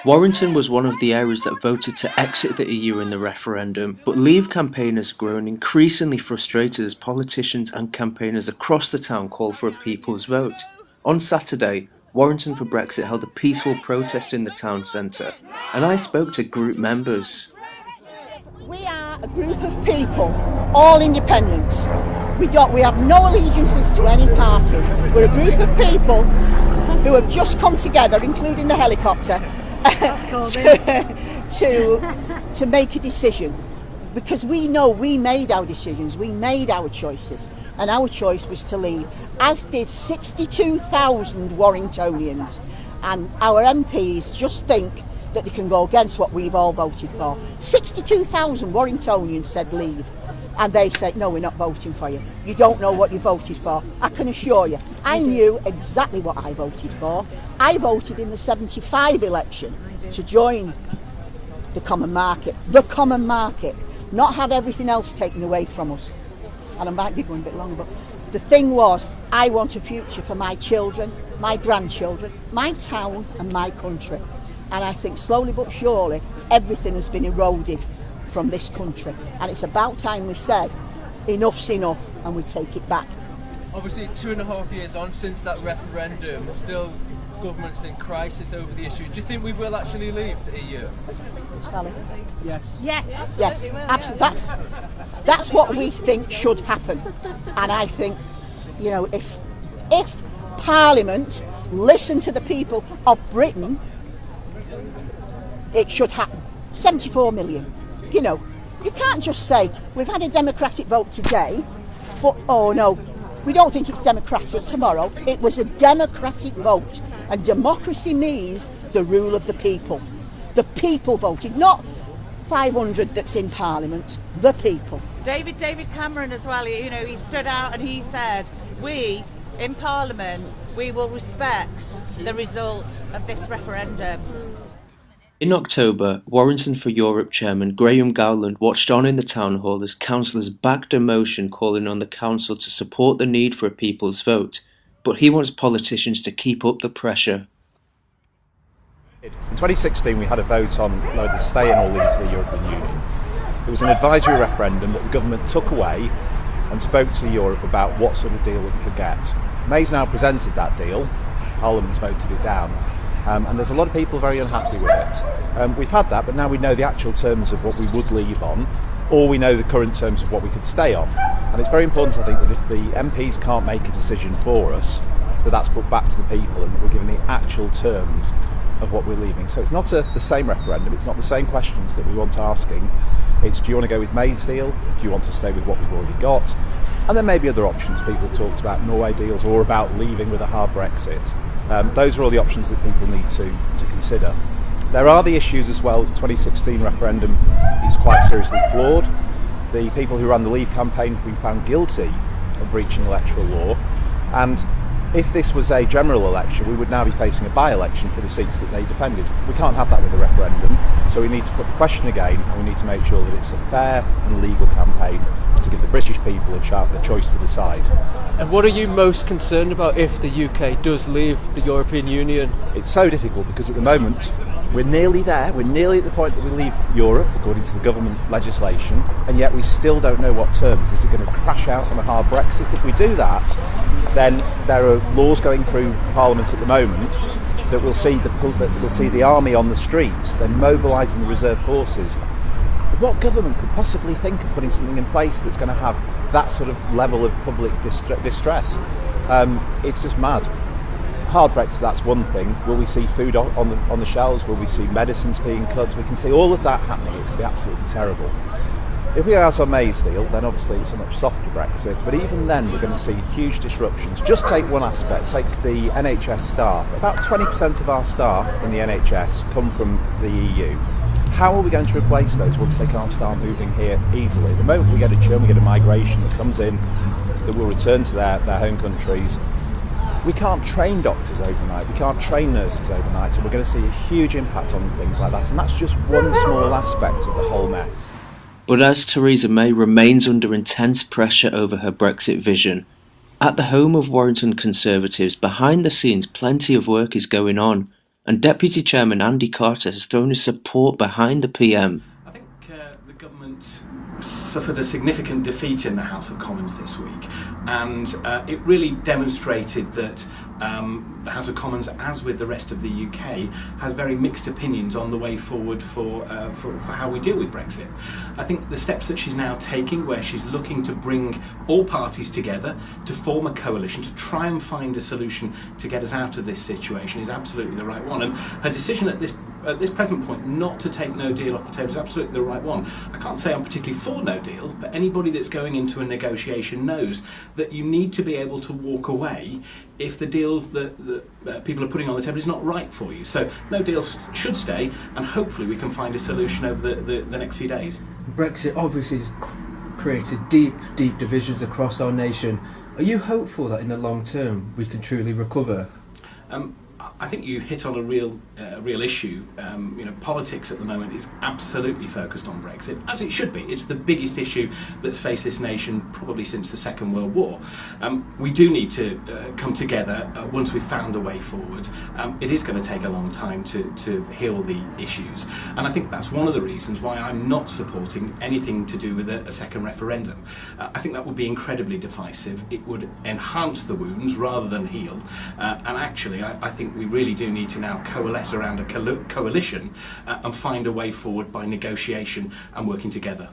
Warrington was one of the areas that voted to exit the EU in the referendum, but Leave campaigners have grown increasingly frustrated as politicians and campaigners across the town call for a people's vote. On Saturday, Warrington for Brexit held a peaceful protest in the town centre, and I spoke to group members. We are a group of people, all independents. We have no allegiances to any parties. We're a group of people who have just come together, including the helicopter, to make a decision. Because we know we made our decisions, we made our choices, and our choice was to leave, as did 62,000 Warringtonians. And our MPs just think that they can go against what we've all voted for. 62,000 Warringtonians said leave, and they said, no, we're not voting for you. You don't know what you voted for. I can assure you, I knew exactly what I voted for. I voted in the 75 election to join the common market, not have everything else taken away from us. And I might be going a bit longer, but the thing was, I want a future for my children, my grandchildren, my town and my country. And I think slowly but surely, everything has been eroded from this country. And it's about time we said, enough's enough, and we take it back. Obviously, 2.5 years on since that referendum, still government's in crisis over the issue. Do you think we will actually leave the EU? Sally? Yes. Yes, absolutely. That's what we think should happen. And I think, if Parliament listened to the people of Britain, it should happen. 74 million. You can't just say, we've had a democratic vote today, but oh no, we don't think it's democratic tomorrow. It was a democratic vote, and democracy means the rule of the people. The people voted, not 500 that's in Parliament, the people. David Cameron as well, he stood out and he said, we in Parliament, we will respect the result of this referendum. In October, Warrington for Europe chairman Graham Gowland watched on in the town hall as councillors backed a motion calling on the council to support the need for a people's vote, but he wants politicians to keep up the pressure. In 2016 we had a vote on whether to stay in or leave the European Union. It was an advisory referendum that the government took away and spoke to Europe about what sort of deal it could get. May's now presented that deal, Parliament's voted it down. And there's a lot of people very unhappy with it. We've had that, but now we know the actual terms of what we would leave on, or we know the current terms of what we could stay on. And it's very important, I think, that if the MPs can't make a decision for us, that's put back to the people and that we're given the actual terms of what we're leaving. So it's not the same referendum, it's not the same questions that we want asking. It's, do you want to go with May's deal? Do you want to stay with what we've already got? And there may be other options. People talked about Norway deals or about leaving with a hard Brexit. Those are all the options that people need to consider. There are the issues as well. The 2016 referendum is quite seriously flawed. The people who ran the Leave campaign have been found guilty of breaching electoral law, and if this was a general election, we would now be facing a by-election for the seats that they defended. We can't have that with a referendum, so we need to put the question again, and we need to make sure that it's a fair and legal campaign to give the British people a choice to decide. And what are you most concerned about if the UK does leave the European Union? It's so difficult because at the moment we're nearly there, we're nearly at the point that we leave Europe according to the government legislation, and yet we still don't know what terms. Is it going to crash out on a hard Brexit? If we do that, then there are laws going through Parliament at the moment that will see the army on the streets, then mobilising the reserve forces. What government could possibly think of putting something in place that's going to have that sort of level of public distress? It's just mad. Hard Brexit, that's one thing. Will we see food on the shelves? Will we see medicines being cut? We can see all of that happening. It could be absolutely terrible. If we go out on May's deal, then obviously it's a much softer Brexit, but even then we're going to see huge disruptions. Just take one aspect, take the NHS staff. About 20% of our staff in the NHS come from the EU. How are we going to replace those once they can't start moving here easily? The moment we get a churn, we get a migration that comes in, that will return to their home countries, we can't train doctors overnight, we can't train nurses overnight, and we're going to see a huge impact on things like that, and that's just one small aspect of the whole mess. But as Theresa May remains under intense pressure over her Brexit vision, at the home of Warrington Conservatives, behind the scenes plenty of work is going on, and Deputy Chairman Andy Carter has thrown his support behind the PM. I think the government suffered a significant defeat in the House of Commons this week, and it really demonstrated that the House of Commons, as with the rest of the UK, has very mixed opinions on the way forward for how we deal with Brexit. I think the steps that she's now taking, where she's looking to bring all parties together to form a coalition to try and find a solution to get us out of this situation, is absolutely the right one. And her decision at this present point not to take no deal off the table is absolutely the right one. I can't say I'm particularly for no deal, but anybody that's going into a negotiation knows that you need to be able to walk away if the deals that people are putting on the table is not right for you. So no deal should stay, and hopefully we can find a solution over the next few days. Brexit obviously has created deep divisions across our nation. Are you hopeful that in the long term we can truly recover? I think you hit on a real issue. Politics at the moment is absolutely focused on Brexit, as it should be. It's the biggest issue that's faced this nation probably since the Second World War. We do need to come together once we've found a way forward. It is going to take a long time to heal the issues, and I think that's one of the reasons why I'm not supporting anything to do with a second referendum. I think that would be incredibly divisive. It would enhance the wounds rather than heal, and actually I think we really do need to now coalesce around a coalition and find a way forward by negotiation and working together.